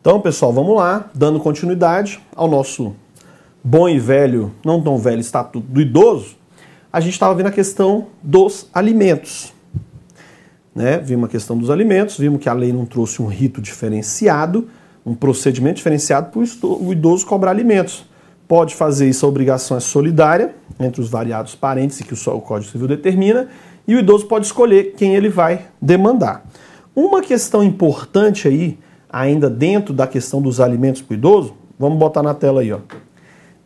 Então, pessoal, vamos lá, dando continuidade ao nosso bom e velho, não tão velho Estatuto do Idoso. A gente estava vendo a questão dos alimentos. Vimos a questão dos alimentos, vimos que a lei não trouxe um rito diferenciado, um procedimento diferenciado para o idoso cobrar alimentos. Pode fazer isso, a obrigação é solidária entre os variados parentes que o Código Civil determina, e o idoso pode escolher quem ele vai demandar. Uma questão importante aí, ainda dentro da questão dos alimentos para o idoso, vamos botar na tela aí, ó.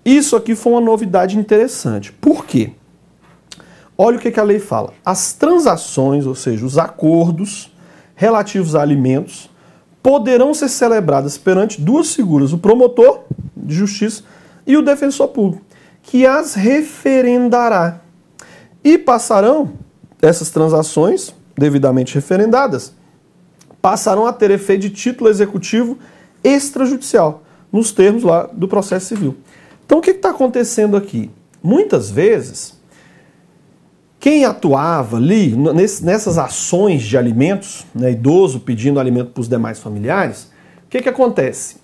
Isso aqui foi uma novidade interessante. Por quê? Olha o que a lei fala. As transações, ou seja, os acordos relativos a alimentos, poderão ser celebradas perante duas figuras, o promotor de justiça e o defensor público, que as referendará. E passarão, essas transações, devidamente referendadas, passarão a ter efeito de título executivo extrajudicial, nos termos lá do processo civil. Então o que está acontecendo aqui? Muitas vezes, quem atuava ali nessas ações de alimentos, idoso pedindo alimento para os demais familiares, o que acontece?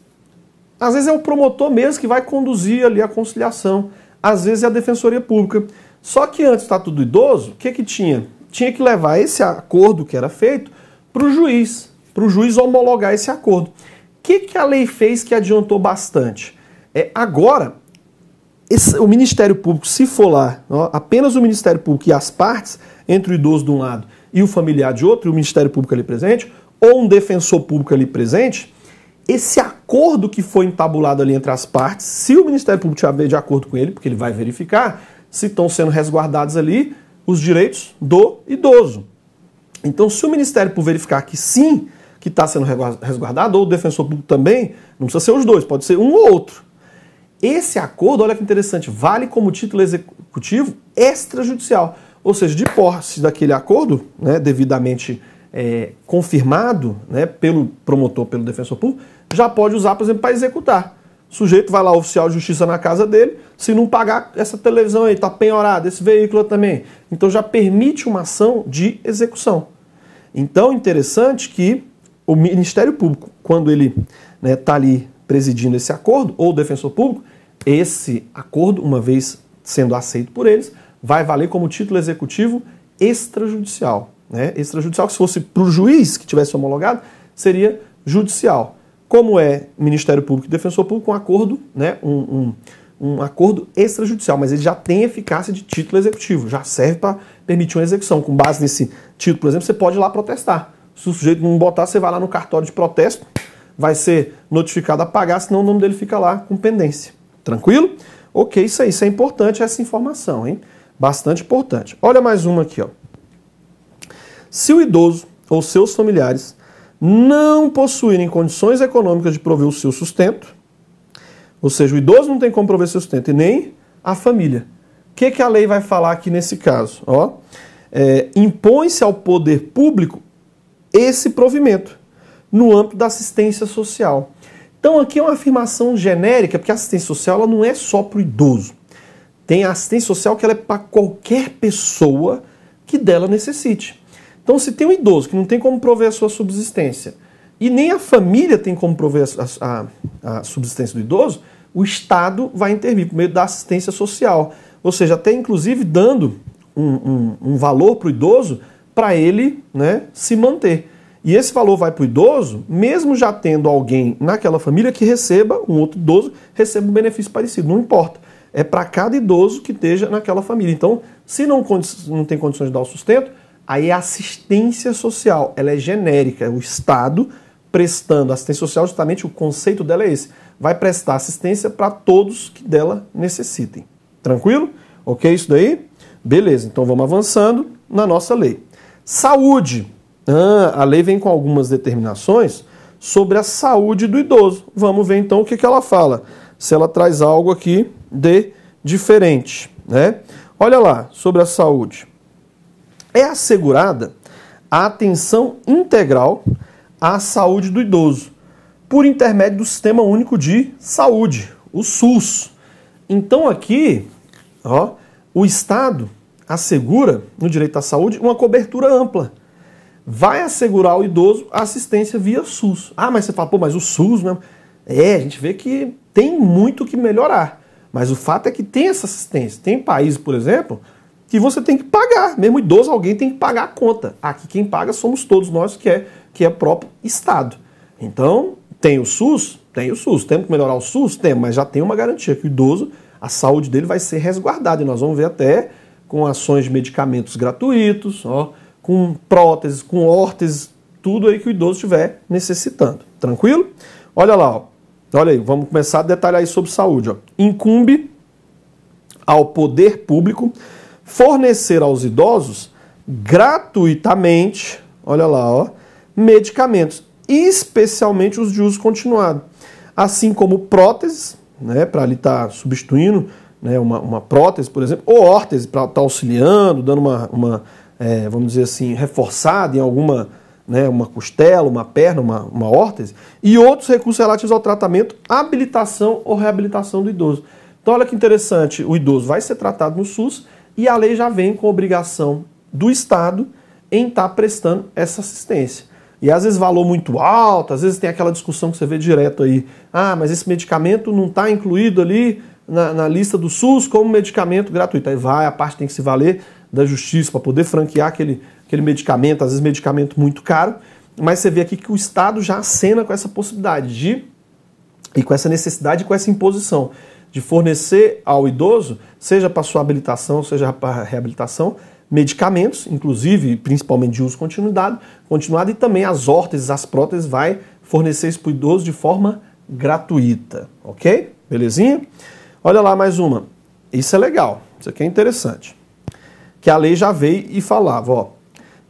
Às vezes é o promotor mesmo que vai conduzir ali a conciliação, às vezes é a defensoria pública. Só que antes do Estatuto do Idoso, o que tinha? Tinha que levar esse acordo que era feito para o juiz homologar esse acordo. O que a lei fez que adiantou bastante? Agora, o Ministério Público, se for lá, apenas o Ministério Público e as partes, entre o idoso de um lado e o familiar de outro, e o Ministério Público ali presente, ou um defensor público ali presente, esse acordo que foi entabulado ali entre as partes, se o Ministério Público estiver de acordo com ele, porque ele vai verificar se estão sendo resguardados ali os direitos do idoso. Então, se o Ministério Público verificar que sim, que está sendo resguardado, ou o defensor público também, não precisa ser os dois, pode ser um ou outro. Esse acordo, olha que interessante, vale como título executivo extrajudicial. Ou seja, de posse daquele acordo, devidamente confirmado pelo promotor, pelo defensor público, já pode usar, por exemplo, para executar. O sujeito vai lá, o oficial de justiça na casa dele, se não pagar essa televisão aí, está penhorada, esse veículo também. Então já permite uma ação de execução. Então, interessante que o Ministério Público, quando ele está ali presidindo esse acordo, ou o defensor público, esse acordo, uma vez sendo aceito por eles, vai valer como título executivo extrajudicial. Extrajudicial, que se fosse para o juiz que tivesse homologado, seria judicial. Como é Ministério Público e Defensor Público, um acordo, um acordo extrajudicial, mas ele já tem eficácia de título executivo, já serve para permitir uma execução. Com base nesse título, por exemplo, você pode ir lá protestar. Se o sujeito não botar, você vai lá no cartório de protesto, vai ser notificado a pagar, senão o nome dele fica lá com pendência. Tranquilo? Ok, isso é importante, essa informação, hein? Bastante importante. Olha mais uma aqui, ó. Se o idoso ou seus familiares não possuírem condições econômicas de prover o seu sustento, ou seja, o idoso não tem como prover seu sustento e nem a família. O que a lei vai falar aqui nesse caso? Impõe-se ao poder público esse provimento no âmbito da assistência social. Então aqui é uma afirmação genérica, porque a assistência social ela não é só para o idoso. Tem a assistência social que ela é para qualquer pessoa que dela necessite. Então se tem um idoso que não tem como prover a sua subsistência e nem a família tem como prover a subsistência do idoso, o Estado vai intervir por meio da assistência social. Ou seja, até inclusive dando um valor para o idoso para ele se manter. E esse valor vai para o idoso, mesmo já tendo alguém naquela família que receba, um outro idoso, receba um benefício parecido, não importa. É para cada idoso que esteja naquela família. Então, se não tem condições de dar o sustento, aí a assistência social, ela é genérica, é o Estado prestando assistência social, justamente o conceito dela é esse. Vai prestar assistência para todos que dela necessitem. Tranquilo? Ok isso daí? Beleza, então vamos avançando na nossa lei. Saúde. A lei vem com algumas determinações sobre a saúde do idoso. Vamos ver então o que ela fala. Se ela traz algo aqui de diferente. Olha lá, sobre a saúde. É assegurada a atenção integral à saúde do idoso, por intermédio do Sistema Único de Saúde, o SUS. Então aqui, o Estado assegura, no direito à saúde, uma cobertura ampla. vai assegurar ao idoso a assistência via SUS. Ah, mas você fala, pô, mas o SUS, né? A gente vê que tem muito que melhorar. Mas o fato é que tem essa assistência. Tem países, por exemplo, que você tem que pagar. Mesmo idoso, alguém tem que pagar a conta. Aqui quem paga somos todos nós, que é o próprio Estado. Então, tem o SUS? Tem o SUS. Temos que melhorar o SUS? Temos, mas já tem uma garantia que o idoso, a saúde dele vai ser resguardada. E nós vamos ver até com ações de medicamentos gratuitos, ó, com próteses, com órteses, tudo aí que o idoso estiver necessitando. Tranquilo? Olha lá, ó. Olha aí, vamos começar a detalhar aí sobre saúde. Ó. Incumbe ao poder público fornecer aos idosos gratuitamente, olha lá, ó, medicamentos, especialmente os de uso continuado, assim como próteses, né, para ali estar substituindo, né, uma prótese, por exemplo, ou órtese para estar auxiliando, dando vamos dizer assim, reforçada em alguma, né, uma costela, uma perna, uma órtese, e outros recursos relativos ao tratamento, habilitação ou reabilitação do idoso. Então olha que interessante, o idoso vai ser tratado no SUS e a lei já vem com a obrigação do Estado em estar prestando essa assistência. E às vezes valor muito alto, às vezes tem aquela discussão que você vê direto aí, ah, mas esse medicamento não está incluído ali na lista do SUS como medicamento gratuito. Aí vai, a parte tem que se valer da justiça para poder franquear aquele medicamento, às vezes medicamento muito caro, mas você vê aqui que o Estado já acena com essa possibilidade e com essa necessidade, com essa imposição de fornecer ao idoso, seja para sua habilitação, seja para reabilitação, medicamentos, inclusive, principalmente de uso continuado, e também as órteses, as próteses, vai fornecer isso para o idoso de forma gratuita, ok? Belezinha? Olha lá mais uma. Isso é legal, isso aqui é interessante. Que a lei já veio e falava, ó,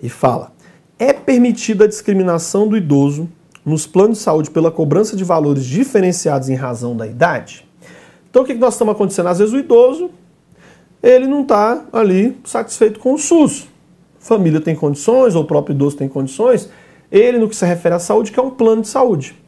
e fala, é permitida a discriminação do idoso nos planos de saúde pela cobrança de valores diferenciados em razão da idade? Então o que nós estamos acontecendo? Às vezes o idoso, ele não está ali satisfeito com o SUS. A família tem condições, ou o próprio idoso tem condições, ele no que se refere à saúde, que é um plano de saúde.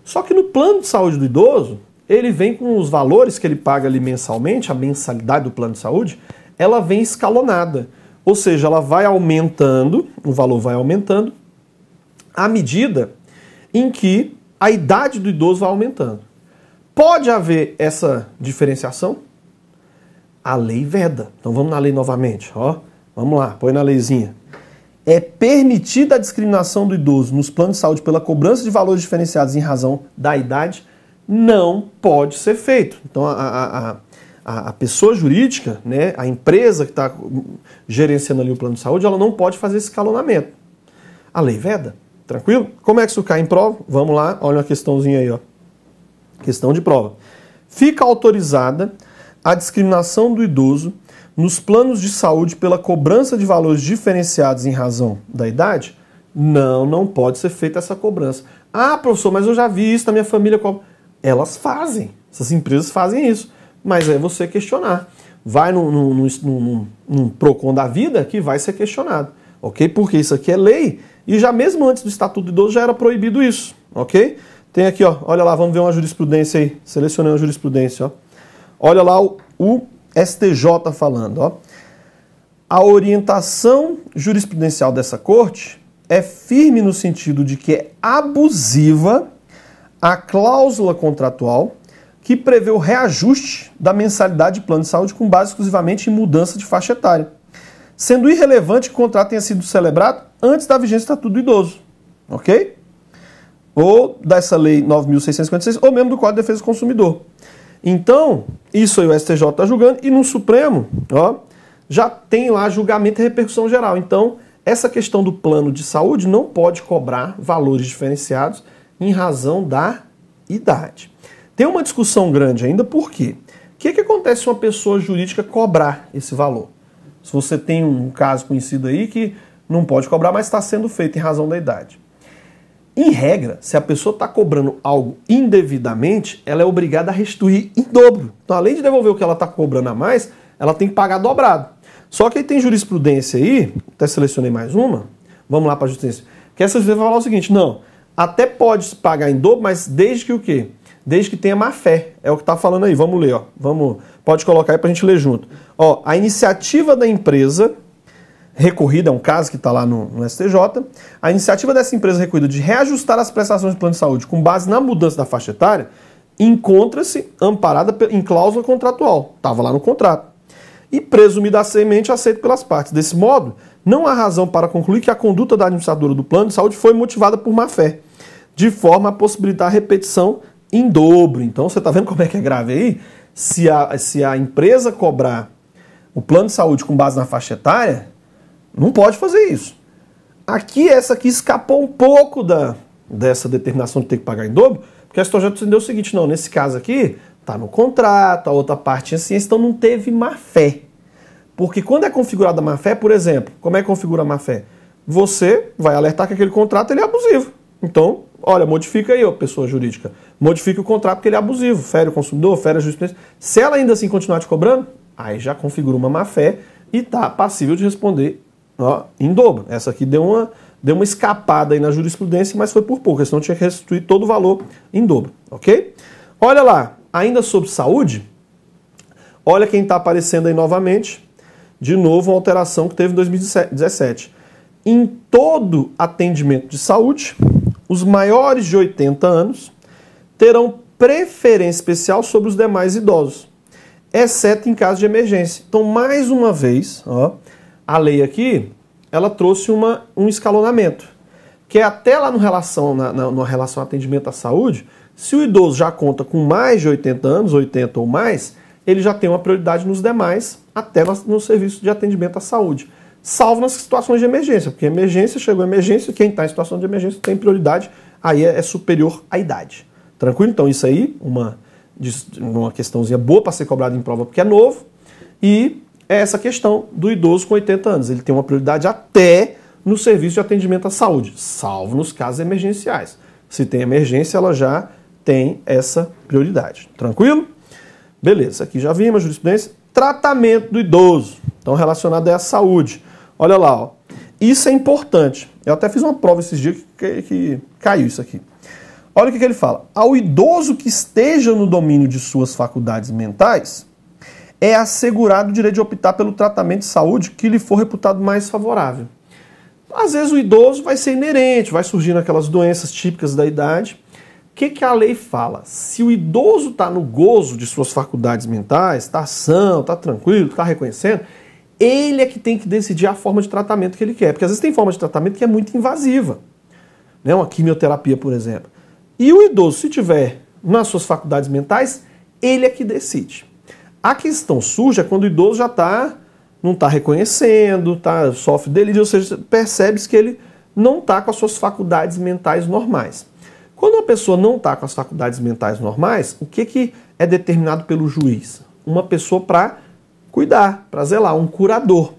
Só que no plano de saúde do idoso, ele vem com os valores que ele paga ali mensalmente, a mensalidade do plano de saúde, ela vem escalonada. Ou seja, ela vai aumentando, o valor vai aumentando, à medida em que a idade do idoso vai aumentando. Pode haver essa diferenciação? A lei veda. Então vamos na lei novamente. Ó. Vamos lá, põe na leizinha. É permitida a discriminação do idoso nos planos de saúde pela cobrança de valores diferenciados em razão da idade? Não pode ser feito. Então a pessoa jurídica, né, a empresa que está gerenciando ali o plano de saúde, ela não pode fazer esse escalonamento. A lei veda. Tranquilo? Como é que isso cai em prova? Vamos lá, olha uma questãozinha aí, ó. Questão de prova. Fica autorizada a discriminação do idoso nos planos de saúde pela cobrança de valores diferenciados em razão da idade? Não pode ser feita essa cobrança. Ah, professor, mas eu já vi isso na minha família. Elas fazem, essas empresas fazem isso. Mas é você questionar. Vai num PROCON da vida que vai ser questionado, ok? Porque isso aqui é lei e já mesmo antes do Estatuto do Idoso já era proibido isso, ok? Tem aqui, ó, olha lá, vamos ver uma jurisprudência aí. Selecionei uma jurisprudência, ó. Olha lá o STJ falando, ó. A orientação jurisprudencial dessa corte é firme no sentido de que é abusiva a cláusula contratual que prevê o reajuste da mensalidade de plano de saúde com base exclusivamente em mudança de faixa etária, sendo irrelevante que o contrato tenha sido celebrado antes da vigência do Estatuto do Idoso, ok? Ou dessa lei 9.656, ou mesmo do Código de Defesa do Consumidor. Então, isso aí o STJ está julgando, e no Supremo, ó, já tem lá julgamento e repercussão geral. Então, essa questão do plano de saúde não pode cobrar valores diferenciados em razão da idade. Tem uma discussão grande ainda, por quê? O que acontece se uma pessoa jurídica cobrar esse valor? Se você tem um caso conhecido aí que não pode cobrar, mas está sendo feito em razão da idade. Em regra, se a pessoa está cobrando algo indevidamente, ela é obrigada a restituir em dobro. Então, além de devolver o que ela está cobrando a mais, ela tem que pagar dobrado. Só que aí tem jurisprudência aí, até selecionei mais uma, vamos lá para a justiça, que essa justiça vai falar o seguinte, não, até pode pagar em dobro, mas desde que o quê? Desde que tenha má fé. É o que está falando aí. Vamos ler, ó. Pode colocar aí para a gente ler junto. Ó, a iniciativa da empresa recorrida, é um caso que está lá no STJ, a iniciativa dessa empresa recorrida de reajustar as prestações de plano de saúde com base na mudança da faixa etária encontra-se amparada em cláusula contratual, estava lá no contrato, e presumidamente aceito pelas partes. Desse modo, não há razão para concluir que a conduta da administradora do plano de saúde foi motivada por má-fé, de forma a possibilitar a repetição em dobro. Então, você está vendo como é que é grave aí? Se a empresa cobrar o plano de saúde com base na faixa etária, não pode fazer isso. Aqui, essa aqui escapou um pouco dessa determinação de ter que pagar em dobro, porque a STJ entendeu o seguinte, não, nesse caso aqui, está no contrato, a outra parte tinha ciência, então não teve má-fé. Porque quando é configurada a má-fé, por exemplo, como é que configura a má-fé? Você vai alertar que aquele contrato ele é abusivo. Então, olha, modifica aí, ó, pessoa jurídica. Modifica o contrato porque ele é abusivo, fere o consumidor, fere a jurisprudência. Se ela ainda assim continuar te cobrando, aí já configura uma má-fé e está passível de responder, ó, em dobro. Essa aqui deu uma escapada aí na jurisprudência, mas foi por pouco, senão tinha que restituir todo o valor em dobro, ok? Olha lá, ainda sobre saúde, olha quem está aparecendo aí novamente, de novo uma alteração que teve em 2017. Em todo atendimento de saúde, os maiores de 80 anos terão preferência especial sobre os demais idosos, exceto em caso de emergência. Então, mais uma vez, ó, a lei aqui, ela trouxe um escalonamento, que é até lá no relação ao atendimento à saúde, se o idoso já conta com mais de 80 anos, 80 ou mais, ele já tem uma prioridade nos demais, até no serviço de atendimento à saúde. Salvo nas situações de emergência, porque emergência, chegou a emergência, quem está em situação de emergência tem prioridade, aí é superior à idade. Tranquilo? Então isso aí, uma questãozinha boa para ser cobrada em prova, porque é novo, e é essa questão do idoso com 80 anos. Ele tem uma prioridade até no serviço de atendimento à saúde, salvo nos casos emergenciais. Se tem emergência, ela já tem essa prioridade. Tranquilo? Beleza, aqui já vimos a jurisprudência. Tratamento do idoso, então relacionado à saúde. Olha lá, ó. Isso é importante. Eu até fiz uma prova esses dias que caiu isso aqui. Olha o que ele fala. Ao idoso que esteja no domínio de suas faculdades mentais, é assegurado o direito de optar pelo tratamento de saúde que lhe for reputado mais favorável. Às vezes o idoso vai ser inerente, vai surgindo aquelas doenças típicas da idade. O que a lei fala? Se o idoso está no gozo de suas faculdades mentais, está são, está tranquilo, está reconhecendo, ele é que tem que decidir a forma de tratamento que ele quer. Porque às vezes tem forma de tratamento que é muito invasiva. Né? Uma quimioterapia, por exemplo. E o idoso, se tiver nas suas faculdades mentais, ele é que decide. A questão surge é quando o idoso já não está reconhecendo, sofre delírio, ou seja, percebe-se que ele não está com as suas faculdades mentais normais. Quando a pessoa não está com as faculdades mentais normais, o que é determinado pelo juiz? Uma pessoa para cuidar, para zelar, um curador.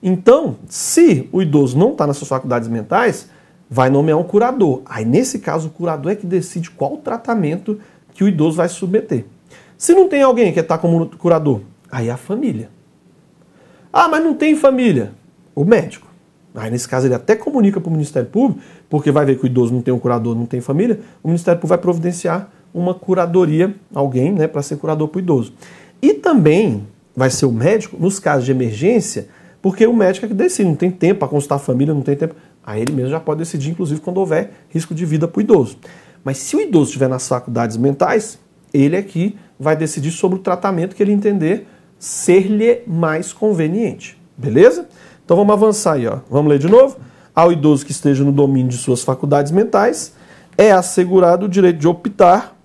Então, se o idoso não está nas suas faculdades mentais, vai nomear um curador. Aí, nesse caso, o curador é que decide qual tratamento que o idoso vai se submeter. Se não tem alguém que está como curador, aí é a família. Ah, mas não tem família. O médico. Aí, nesse caso, ele até comunica para o Ministério Público, porque vai ver que o idoso não tem um curador, não tem família, o Ministério Público vai providenciar uma curadoria, alguém, né, para ser curador para o idoso. E também vai ser o médico, nos casos de emergência, porque o médico é que decide, não tem tempo para consultar a família, não tem tempo. Aí ele mesmo já pode decidir, inclusive, quando houver risco de vida para o idoso. Mas se o idoso estiver nas faculdades mentais, ele é que vai decidir sobre o tratamento que ele entender ser-lhe mais conveniente. Beleza? Então vamos avançar aí, ó. Vamos ler de novo. Ao idoso que esteja no domínio de suas faculdades mentais, é assegurado o direito de optar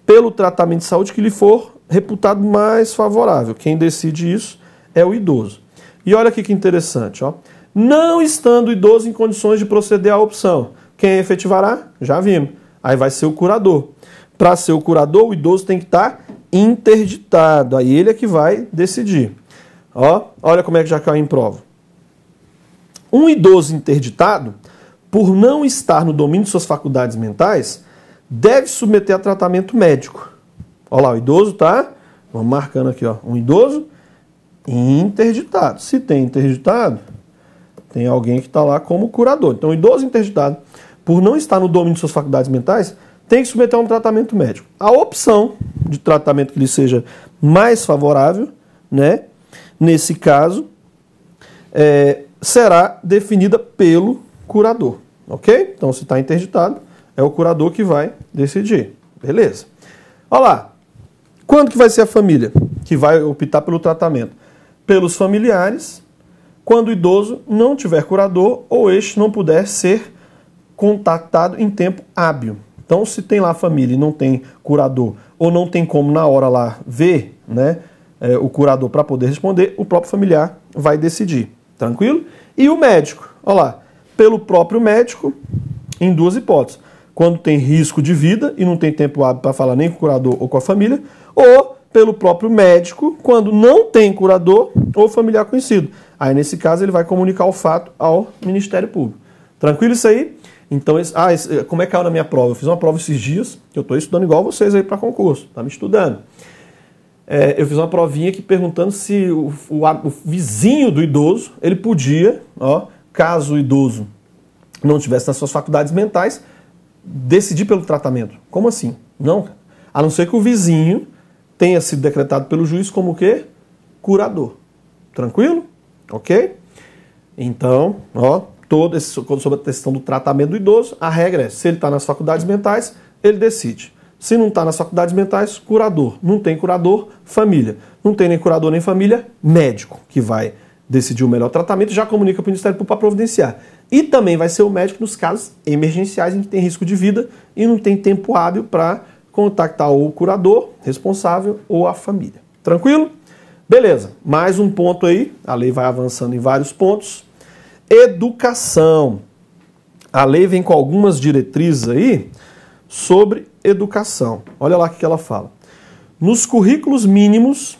pelo tratamento de saúde que lhe for reputado mais favorável. Quem decide isso é o idoso. E olha aqui que interessante, ó. Não estando o idoso em condições de proceder à opção, quem efetivará? Já vimos. Aí vai ser o curador. Para ser o curador, o idoso tem que estar interditado. Aí ele é que vai decidir. Ó, olha como é que já caiu em prova. Um idoso interditado, por não estar no domínio de suas faculdades mentais, deve submeter a tratamento médico. Olha lá, o idoso tá, vamos marcando aqui, ó, um idoso interditado. Se tem interditado, tem alguém que está lá como curador. Então, o idoso interditado, por não estar no domínio de suas faculdades mentais, tem que submeter a um tratamento médico. A opção de tratamento que lhe seja mais favorável, né, nesse caso, será definida pelo curador, ok? Então, se está interditado, é o curador que vai decidir. Beleza. Olha lá. Quando que vai ser a família que vai optar pelo tratamento? Pelos familiares, quando o idoso não tiver curador ou este não puder ser contactado em tempo hábil. Então, se tem lá a família e não tem curador, ou não tem como na hora lá ver, né, o curador para poder responder, o próprio familiar vai decidir. Tranquilo? E o médico? Olha lá. Pelo próprio médico, em duas hipóteses. Quando tem risco de vida e não tem tempo hábil para falar nem com o curador ou com a família, ou pelo próprio médico, quando não tem curador ou familiar conhecido. Aí, nesse caso, ele vai comunicar o fato ao Ministério Público. Tranquilo isso aí? Então, como é que caiu na minha prova? Eu fiz uma prova esses dias, que eu estou estudando igual vocês aí para concurso, tá me estudando. Eu fiz uma provinha aqui perguntando se o vizinho do idoso, ele podia, caso o idoso não estivesse nas suas faculdades mentais, decidir pelo tratamento. Como assim? Não, a não ser que o vizinho tenha sido decretado pelo juiz como o quê? Curador. Tranquilo? Ok? Então, sobre a questão do tratamento do idoso, a regra é, se ele está nas faculdades mentais, ele decide. Se não está nas faculdades mentais, curador. Não tem curador, família. Não tem nem curador nem família, médico, que vai decidir o melhor tratamento e já comunica para o Ministério Público para providenciar. E também vai ser o médico nos casos emergenciais em que tem risco de vida e não tem tempo hábil para contactar o curador responsável ou a família. Tranquilo? Beleza. Mais um ponto aí. A lei vai avançando em vários pontos. Educação. A lei vem com algumas diretrizes aí sobre educação. Olha lá o que ela fala. Nos currículos mínimos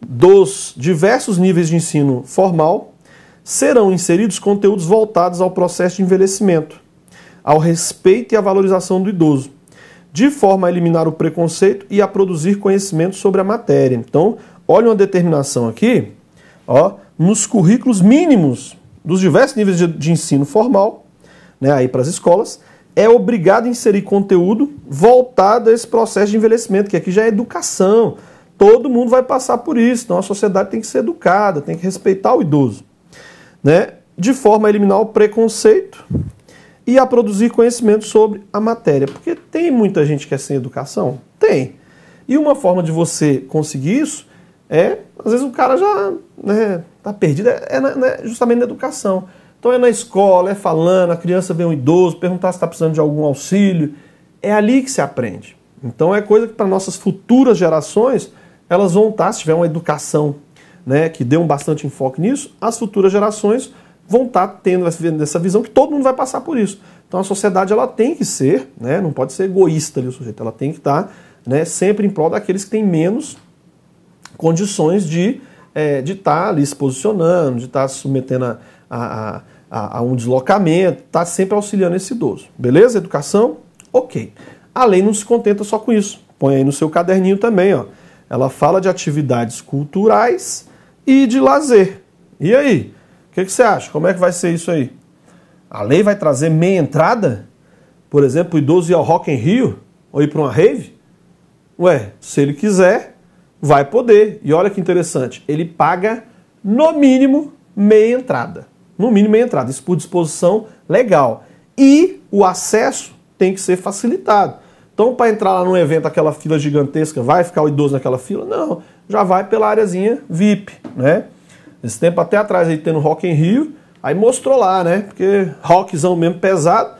dos diversos níveis de ensino formal, serão inseridos conteúdos voltados ao processo de envelhecimento, ao respeito e à valorização do idoso, de forma a eliminar o preconceito e a produzir conhecimento sobre a matéria. Então, olha uma determinação aqui, nos currículos mínimos dos diversos níveis de ensino formal, né, aí para as escolas, é obrigado a inserir conteúdo voltado a esse processo de envelhecimento, que aqui já é educação. Todo mundo vai passar por isso, então a sociedade tem que ser educada, tem que respeitar o idoso, né? De forma a eliminar o preconceito e a produzir conhecimento sobre a matéria. Porque tem muita gente que é sem educação? Tem. E uma forma de você conseguir isso é, às vezes o cara já está perdido, justamente na educação. Então é na escola, é falando, a criança vê um idoso, perguntar se está precisando de algum auxílio. É ali que se aprende. Então é coisa que para nossas futuras gerações, elas vão estar, se tiver uma educação, né, que dê bastante enfoque nisso, as futuras gerações vão estar tendo essa visão que todo mundo vai passar por isso. Então a sociedade ela tem que ser, né, não pode ser egoísta ali o sujeito, ela tem que estar, né, sempre em prol daqueles que têm menos condições de estar ali se posicionando, de estar se submetendo a um deslocamento, estar sempre auxiliando esse idoso. Beleza? Educação? Ok. A lei não se contenta só com isso. Põe aí no seu caderninho também, ó. Ela fala de atividades culturais e de lazer. E aí? O que você acha? Como é que vai ser isso aí? A lei vai trazer meia entrada? Por exemplo, o idoso ir ao Rock in Rio? Ou ir para uma rave? Ué, se ele quiser, vai poder. E olha que interessante, ele paga no mínimo meia entrada. No mínimo meia entrada, isso por disposição legal. E o acesso tem que ser facilitado. Então, para entrar lá num evento, aquela fila gigantesca, vai ficar o idoso naquela fila? Não, já vai pela areazinha VIP, né? Esse tempo até atrás aí tendo Rock in Rio, aí mostrou lá, né? Porque rockzão mesmo pesado,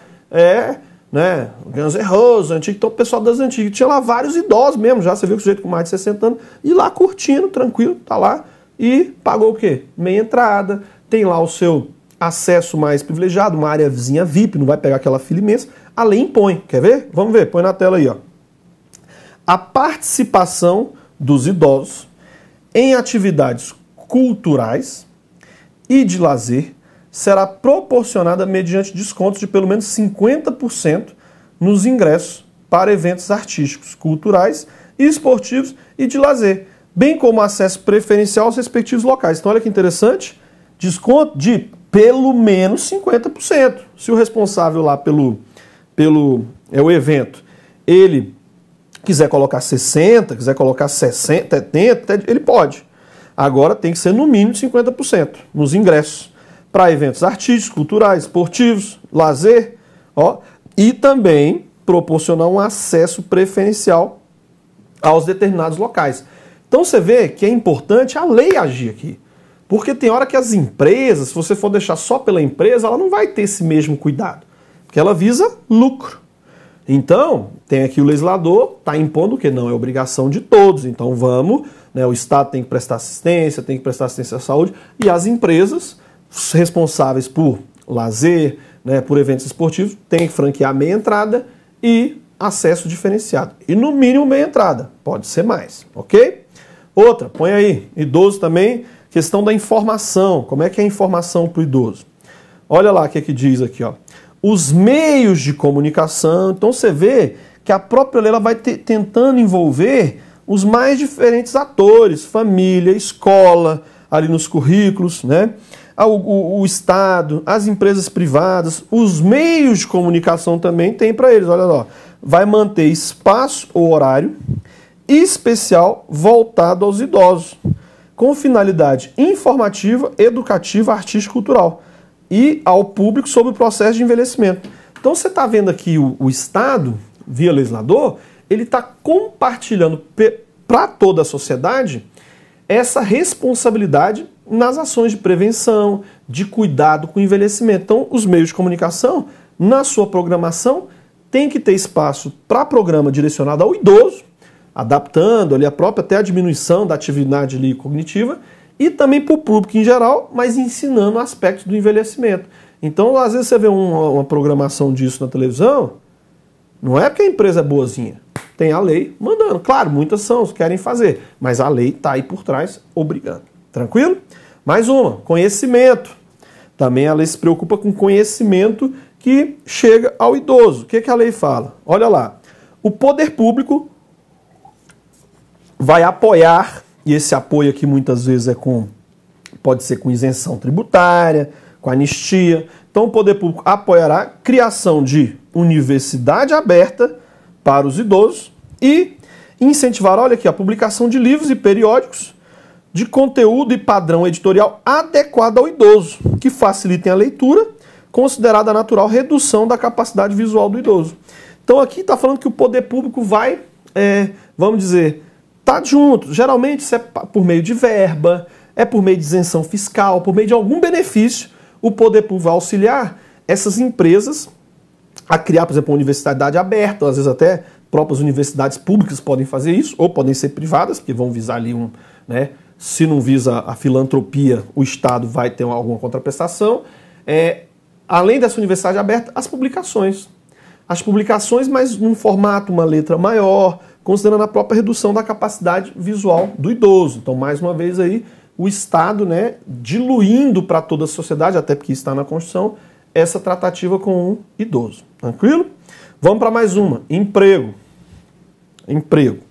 né? Guns N' Roses, antigo, então o pessoal das antigas. Tinha lá vários idosos mesmo, já você viu que o sujeito com mais de 60 anos, e lá curtindo, tranquilo, tá lá, e pagou o quê? Meia entrada, tem lá o seu acesso mais privilegiado, uma área vizinha VIP, não vai pegar aquela fila imensa. A lei impõe, quer ver? Vamos ver, põe na tela aí, ó. A participação dos idosos em atividades culturais e de lazer será proporcionada mediante descontos de pelo menos 50% nos ingressos para eventos artísticos, culturais e esportivos e de lazer, bem como acesso preferencial aos respectivos locais. Então olha que interessante, desconto de pelo menos 50%. Se o responsável lá pelo o evento, ele quiser colocar 60%, quiser colocar 60%, 70%, ele pode. Agora tem que ser no mínimo 50% nos ingressos. para eventos artísticos, culturais, esportivos, lazer, ó, e também proporcionar um acesso preferencial aos determinados locais. Então você vê que é importante a lei agir aqui. Porque tem hora que as empresas, se você for deixar só pela empresa, ela não vai ter esse mesmo cuidado. Porque ela visa lucro. Então, tem aqui o legislador, está impondo que não é obrigação de todos. Então vamos, né, o Estado tem que prestar assistência à saúde, e as empresas responsáveis por lazer, né, por eventos esportivos, têm que franquear meia entrada e acesso diferenciado. E no mínimo meia entrada, pode ser mais, ok? Outra, põe aí, idoso também, questão da informação. Como é que é a informação para o idoso? Olha lá o que diz aqui, ó. Os meios de comunicação. Então você vê que a própria lei ela vai tentando envolver os mais diferentes atores, família, escola, ali nos currículos, né? O Estado, as empresas privadas, os meios de comunicação também tem para eles. Olha lá, vai manter espaço ou horário especial voltado aos idosos, com finalidade informativa, educativa, artística e cultural, e ao público sobre o processo de envelhecimento. Então você está vendo aqui o Estado, via legislador, ele está compartilhando para toda a sociedade essa responsabilidade nas ações de prevenção, de cuidado com o envelhecimento. Então os meios de comunicação, na sua programação, tem que ter espaço para programa direcionado ao idoso, adaptando ali a própria até a diminuição da atividade ali cognitiva, e também para o público em geral, mas ensinando aspectos do envelhecimento. Então, às vezes você vê uma programação disso na televisão, não é porque a empresa é boazinha, tem a lei mandando. Claro, muitas são, querem fazer, mas a lei está aí por trás, obrigando. Tranquilo? Mais uma, conhecimento. Também a lei se preocupa com conhecimento que chega ao idoso. O que a lei fala? Olha lá, o poder público vai apoiar, e esse apoio aqui muitas vezes pode ser com isenção tributária, com anistia. Então o poder público apoiará a criação de universidade aberta para os idosos e incentivar, olha aqui, a publicação de livros e periódicos de conteúdo e padrão editorial adequado ao idoso, que facilitem a leitura, considerada a natural redução da capacidade visual do idoso. Então aqui está falando que o poder público vai, vamos dizer, tá junto. Geralmente isso é por meio de verba, é por meio de isenção fiscal, por meio de algum benefício, o poder público vai auxiliar essas empresas a criar, por exemplo, uma universidade aberta, ou às vezes até próprias universidades públicas podem fazer isso, ou podem ser privadas, porque vão visar ali né, se não visa a filantropia, o Estado vai ter alguma contraprestação. Além dessa universidade aberta, as publicações. As publicações, mas num formato, uma letra maior, considerando a própria redução da capacidade visual do idoso. Então, mais uma vez aí, o Estado, né, diluindo para toda a sociedade, até porque está na Constituição, essa tratativa com o idoso. Tranquilo? Vamos para mais uma. Emprego. Emprego. O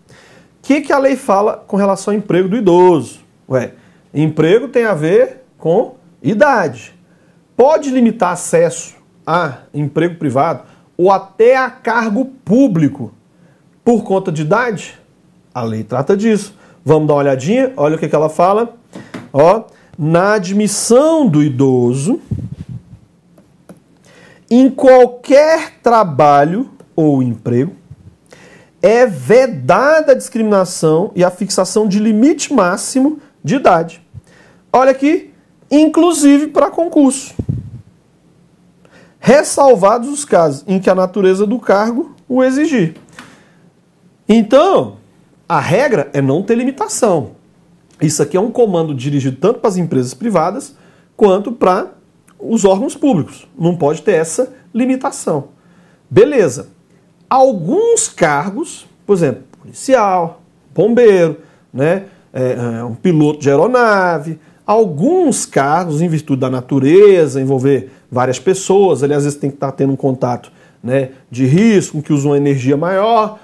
que a lei fala com relação ao emprego do idoso? Emprego tem a ver com idade. Pode limitar acesso a emprego privado ou até a cargo público por conta de idade? A lei trata disso. Vamos dar uma olhadinha? Olha o que ela fala. Ó, na admissão do idoso em qualquer trabalho ou emprego, é vedada a discriminação e a fixação de limite máximo de idade. Olha aqui, inclusive para concurso. Ressalvados os casos em que a natureza do cargo o exigir. Então, a regra é não ter limitação. Isso aqui é um comando dirigido tanto para as empresas privadas quanto para os órgãos públicos. Não pode ter essa limitação. Beleza. Alguns cargos, por exemplo, policial, bombeiro, né, um piloto de aeronave, alguns cargos, em virtude da natureza, envolver várias pessoas, ali às vezes tem que estar tendo um contato, né, de risco, que usa uma energia maior,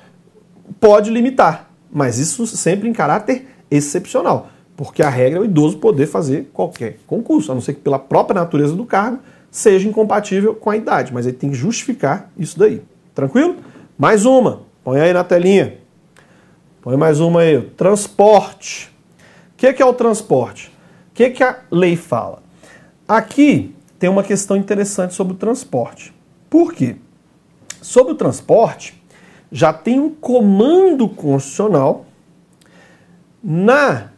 pode limitar. Mas isso sempre em caráter excepcional, porque a regra é o idoso poder fazer qualquer concurso, a não ser que pela própria natureza do cargo seja incompatível com a idade, mas ele tem que justificar isso daí. Tranquilo? Mais uma, põe aí na telinha. Põe mais uma aí. Transporte. O que é o transporte? O que a lei fala? Aqui tem uma questão interessante sobre o transporte. Por quê? Sobre o transporte, já tem um comando constitucional na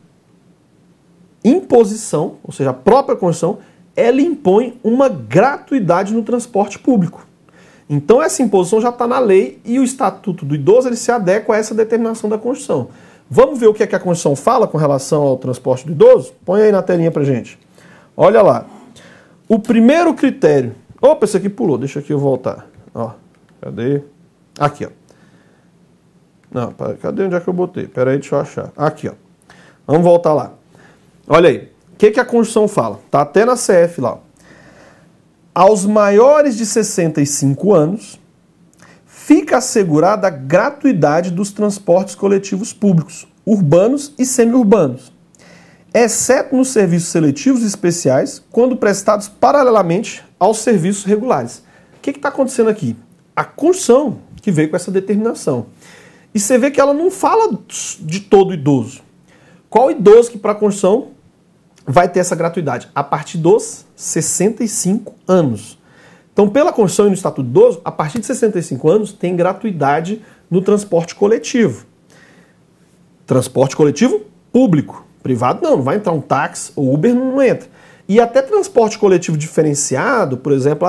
imposição, ou seja, a própria Constituição, ela impõe uma gratuidade no transporte público. Então essa imposição já está na lei e o Estatuto do Idoso ele se adequa a essa determinação da Constituição. Vamos ver o que é que a Constituição fala com relação ao transporte do idoso? Põe aí na telinha pra gente. Olha lá. O primeiro critério... Opa, esse aqui pulou, deixa aqui eu voltar. Ó, cadê? Aqui, ó. Não, cadê onde é que eu botei? Pera aí, deixa eu achar. Aqui, ó. Vamos voltar lá. Olha aí. O que a Constituição fala? Tá até na CF lá. Aos maiores de 65 anos, fica assegurada a gratuidade dos transportes coletivos públicos, urbanos e semiurbanos, exceto nos serviços seletivos e especiais, quando prestados paralelamente aos serviços regulares. O que está acontecendo aqui? A Constituição que veio com essa determinação. E você vê que ela não fala de todo idoso. Qual idoso que para a Constituição vai ter essa gratuidade? A partir dos 65 anos. Então, pela Constituição e no Estatuto do Idoso, a partir de 65 anos tem gratuidade no transporte coletivo. Transporte coletivo público. Privado não vai entrar um táxi ou Uber, não entra. E até transporte coletivo diferenciado, por exemplo,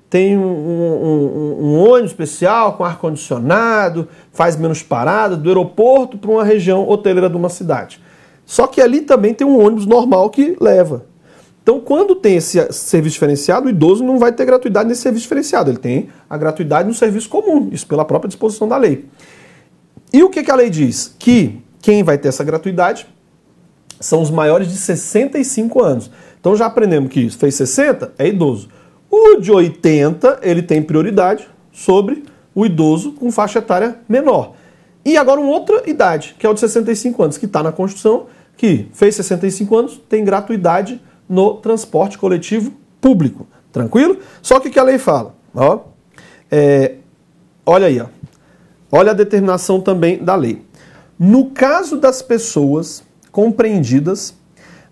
tem um ônibus especial com ar-condicionado, faz menos parada, do aeroporto para uma região hoteleira de uma cidade. Só que ali também tem um ônibus normal que leva. Então, quando tem esse serviço diferenciado, o idoso não vai ter gratuidade nesse serviço diferenciado. Ele tem a gratuidade no serviço comum, isso pela própria disposição da lei. E o que a lei diz? Que quem vai ter essa gratuidade são os maiores de 65 anos. Então, já aprendemos que isso fez 60, é idoso. O de 80, ele tem prioridade sobre o idoso com faixa etária menor. E agora uma outra idade, que é o de 65 anos, que está na Constituição, que fez 65 anos, tem gratuidade no transporte coletivo público. Tranquilo? Só que o que a lei fala? Ó, olha aí, ó. Olha a determinação também da lei. No caso das pessoas compreendidas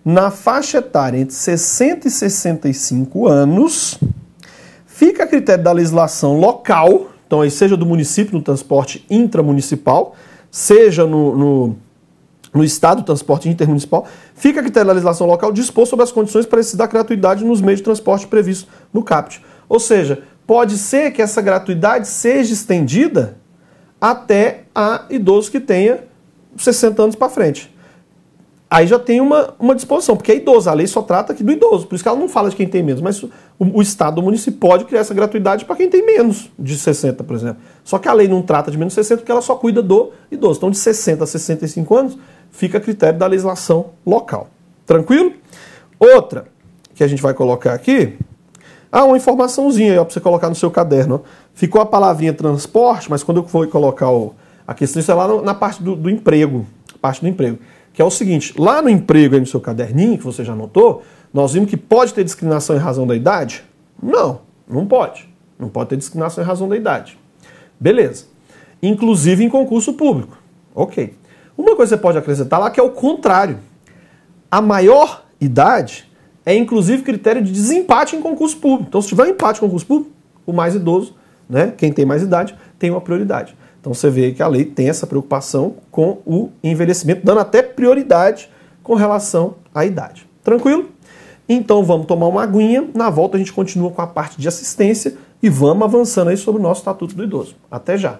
na faixa etária entre 60 e 65 anos, fica a critério da legislação local, então aí seja do município no transporte intramunicipal, seja no Estado, transporte intermunicipal, fica a critério da legislação local dispor sobre as condições para se dar gratuidade nos meios de transporte previstos no CAPT. Ou seja, pode ser que essa gratuidade seja estendida até a idoso que tenha 60 anos para frente. Aí já tem uma disposição, porque é idoso, a lei só trata aqui do idoso, por isso que ela não fala de quem tem menos, mas o Estado, o município pode criar essa gratuidade para quem tem menos de 60, por exemplo. Só que a lei não trata de menos de 60 porque ela só cuida do idoso. Então de 60 a 65 anos fica a critério da legislação local. Tranquilo? Outra que a gente vai colocar aqui, uma informaçãozinha aí para você colocar no seu caderno. Ó. Ficou a palavrinha transporte, mas quando eu for colocar a questão, isso é lá na parte do emprego, parte do emprego. Que é o seguinte, lá no emprego, aí no seu caderninho, que você já anotou, nós vimos que pode ter discriminação em razão da idade? Não, não pode. Não pode ter discriminação em razão da idade. Beleza. Inclusive em concurso público. Ok. Uma coisa que você pode acrescentar lá que é o contrário. A maior idade é inclusive critério de desempate em concurso público. Então, se tiver um empate em concurso público, o mais idoso, né, quem tem mais idade, tem uma prioridade. Então você vê que a lei tem essa preocupação com o envelhecimento, dando até prioridade com relação à idade. Tranquilo? Então vamos tomar uma aguinha, na volta a gente continua com a parte de assistência e vamos avançando aí sobre o nosso Estatuto do Idoso. Até já!